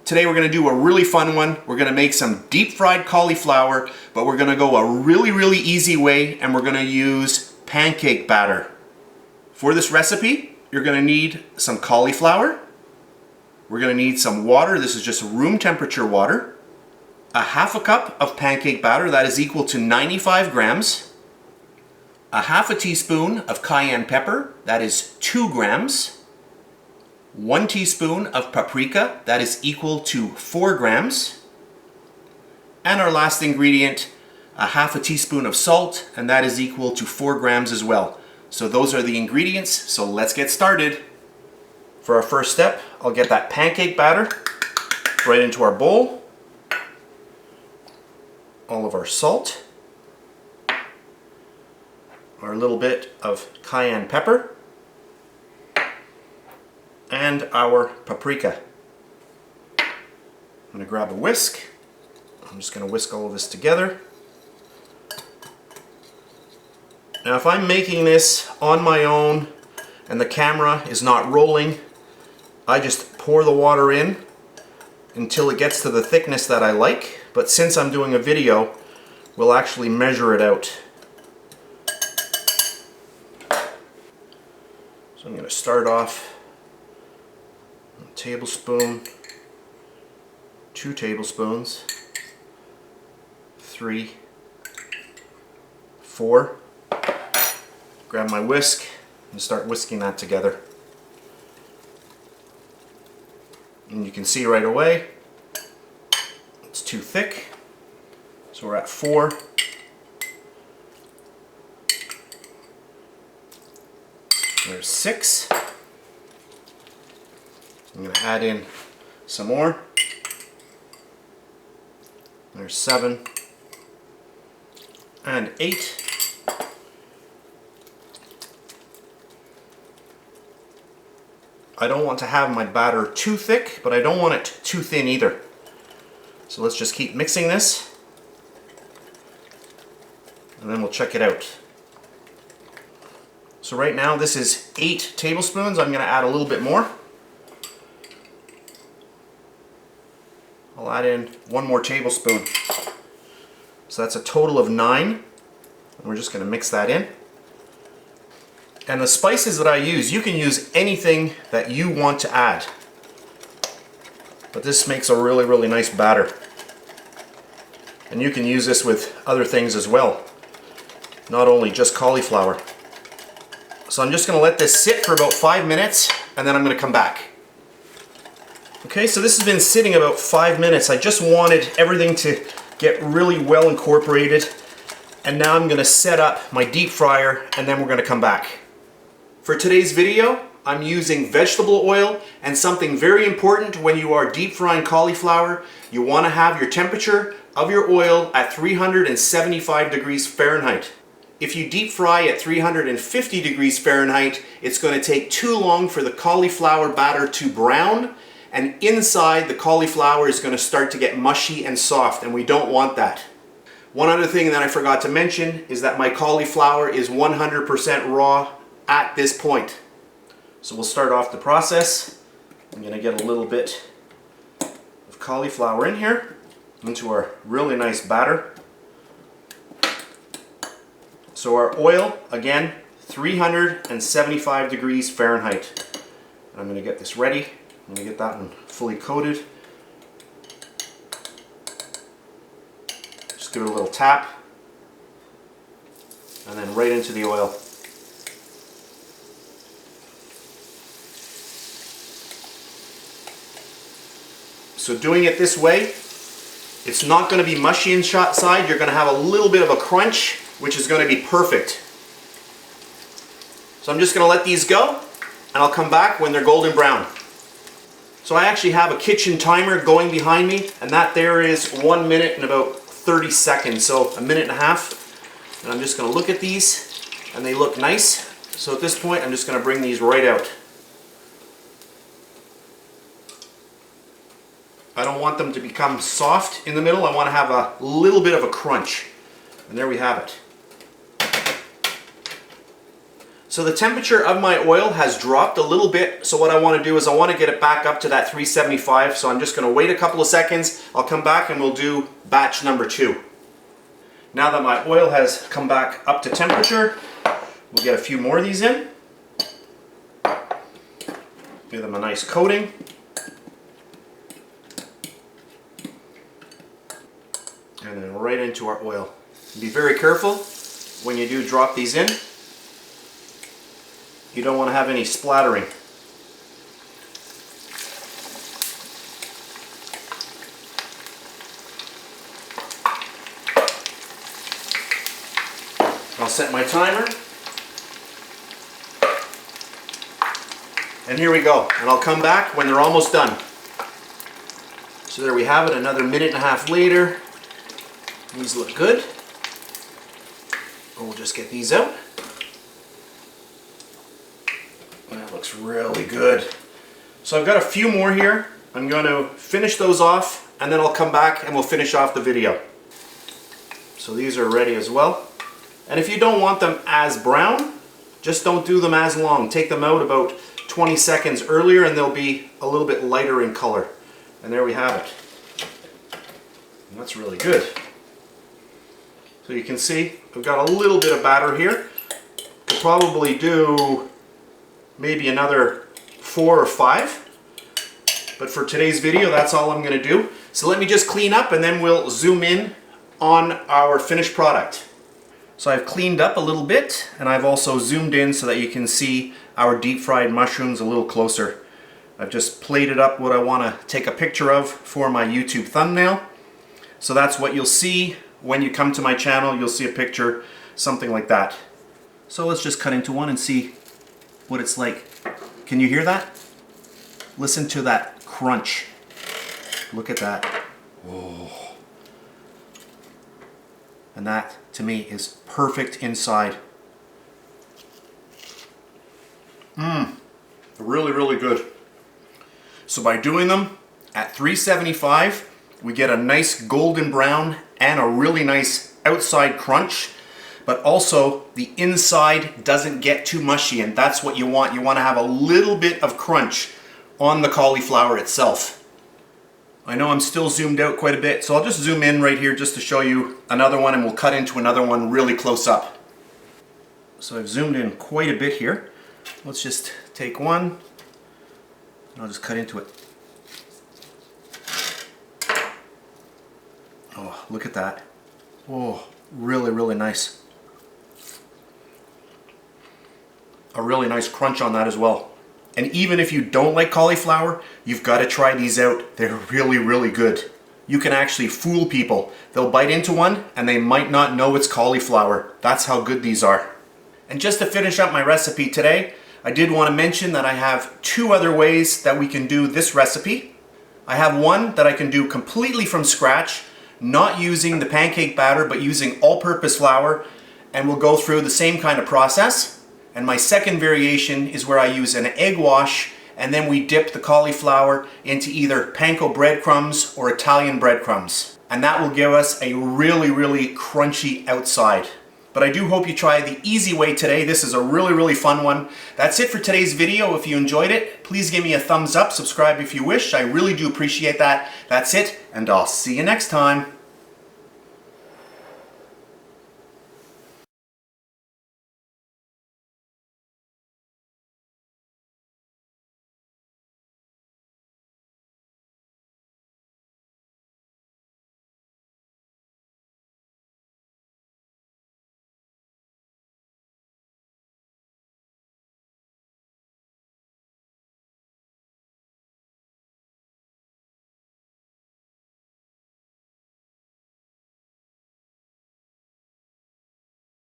Today we're going to do a really fun one. We're going to make some deep fried cauliflower, but we're going to go a really easy way, and we're going to use pancake batter. For this recipe, you're going to need some cauliflower. We're going to need some water. This is just room temperature water. A half a cup of pancake batter, that is equal to 95 grams. A half a teaspoon of cayenne pepper, that is 2 grams. 1 teaspoon of paprika, that is equal to 4 grams. And our last ingredient, a half a teaspoon of salt, and that is equal to 4 grams as well. So those are the ingredients, so let's get started. For our first step, I'll get that pancake batter right into our bowl. All of our salt. Our little bit of cayenne pepper. And our paprika. I'm going to grab a whisk. I'm just going to whisk all of this together. Now if I'm making this on my own and the camera is not rolling, I just pour the water in until it gets to the thickness that I like. But since I'm doing a video, we'll actually measure it out. So I'm going to start off a tablespoon, 2 tablespoons, 3, 4. Grab my whisk and start whisking that together. And you can see right away it's too thick. So we're at 4. There's 6. I'm going to add in some more. There's 7 and 8. I don't want to have my batter too thick, but I don't want it too thin either. So let's just keep mixing this, and then we'll check it out. So right now this is 8 tablespoons. I'm going to add a little bit more. I'll add in 1 more tablespoon. So that's a total of 9. And we're just going to mix that in. And the spices that I use, you can use anything that you want to add. But this makes a really nice batter. And you can use this with other things as well, not only just cauliflower. So I'm just going to let this sit for about 5 minutes, and then I'm going to come back. Okay, so this has been sitting about 5 minutes. I just wanted everything to get really well incorporated. And now I'm going to set up my deep fryer, and then we're going to come back. For today's video, I'm using vegetable oil, and something very important when you are deep frying cauliflower, you want to have your temperature of your oil at 375 degrees Fahrenheit. If you deep fry at 350 degrees Fahrenheit, it's going to take too long for the cauliflower batter to brown, and inside the cauliflower is going to start to get mushy and soft, and we don't want that. One other thing that I forgot to mention is that my cauliflower is 100% raw at this point. So we'll start off the process. I'm going to get a little bit of cauliflower in here into our really nice batter. So our oil, again, 375 degrees Fahrenheit. And I'm going to get this ready. I'm going to get that one fully coated. Just give it a little tap. And then right into the oil. So doing it this way, it's not going to be mushy inside. You're going to have a little bit of a crunch, which is going to be perfect. So I'm just going to let these go, and I'll come back when they're golden brown. So I actually have a kitchen timer going behind me, and that there is 1 minute and about 30 seconds, so a minute and a half. And I'm just going to look at these, and they look nice. So at this point, I'm just going to bring these right out. I don't want them to become soft in the middle. I want to have a little bit of a crunch. And there we have it. So the temperature of my oil has dropped a little bit, so what I want to do is I want to get it back up to that 375, so I'm just going to wait a couple of seconds. I'll come back and we'll do batch number 2. Now that my oil has come back up to temperature, we'll get a few more of these in. Give them a nice coating. And then right into our oil. Be very careful when you do drop these in. You don't want to have any splattering. I'll set my timer. And here we go. And I'll come back when they're almost done. So there we have it, another minute and a half later. These look good. We'll just get these out. That looks really good. So I've got a few more here. I'm going to finish those off and then I'll come back and we'll finish off the video. So these are ready as well. And if you don't want them as brown, just don't do them as long. Take them out about 20 seconds earlier and they'll be a little bit lighter in color. And there we have it. And that's really good. So you can see I've got a little bit of batter here. Could probably do maybe another 4 or 5. But for today's video, that's all I'm going to do. So let me just clean up and then we'll zoom in on our finished product. So I've cleaned up a little bit and I've also zoomed in so that you can see our deep fried mushrooms a little closer. I've just plated up what I want to take a picture of for my YouTube thumbnail. So that's what you'll see when you come to my channel. You'll see a picture, something like that. So let's just cut into one and see what it's like. Can you hear that? Listen to that crunch. Look at that. Oh. And that, to me, is perfect inside. Really, really good. So by doing them at 375, we get a nice golden brown and a really nice outside crunch, but also the inside doesn't get too mushy, and that's what you want. You want to have a little bit of crunch on the cauliflower itself. I know I'm still zoomed out quite a bit, so I'll just zoom in right here just to show you another one and we'll cut into another one really close up. So I've zoomed in quite a bit here. Let's just take one and I'll just cut into it. Oh, look at that. Oh, really, really nice. A really nice crunch on that as well. And even if you don't like cauliflower, you've got to try these out. They're really, really good. You can actually fool people. They'll bite into one and they might not know it's cauliflower. That's how good these are. And just to finish up my recipe today, I did want to mention that I have 2 other ways that we can do this recipe. I have one that I can do completely from scratch, not using the pancake batter, but using all-purpose flour, and we'll go through the same kind of process. And my second variation is where I use an egg wash, and then we dip the cauliflower into either panko breadcrumbs or Italian breadcrumbs. And that will give us a really, really crunchy outside. But I do hope you try the easy way today. This is a really, really fun one. That's it for today's video. If you enjoyed it, please give me a thumbs up, subscribe if you wish. I really do appreciate that. That's it, and I'll see you next time.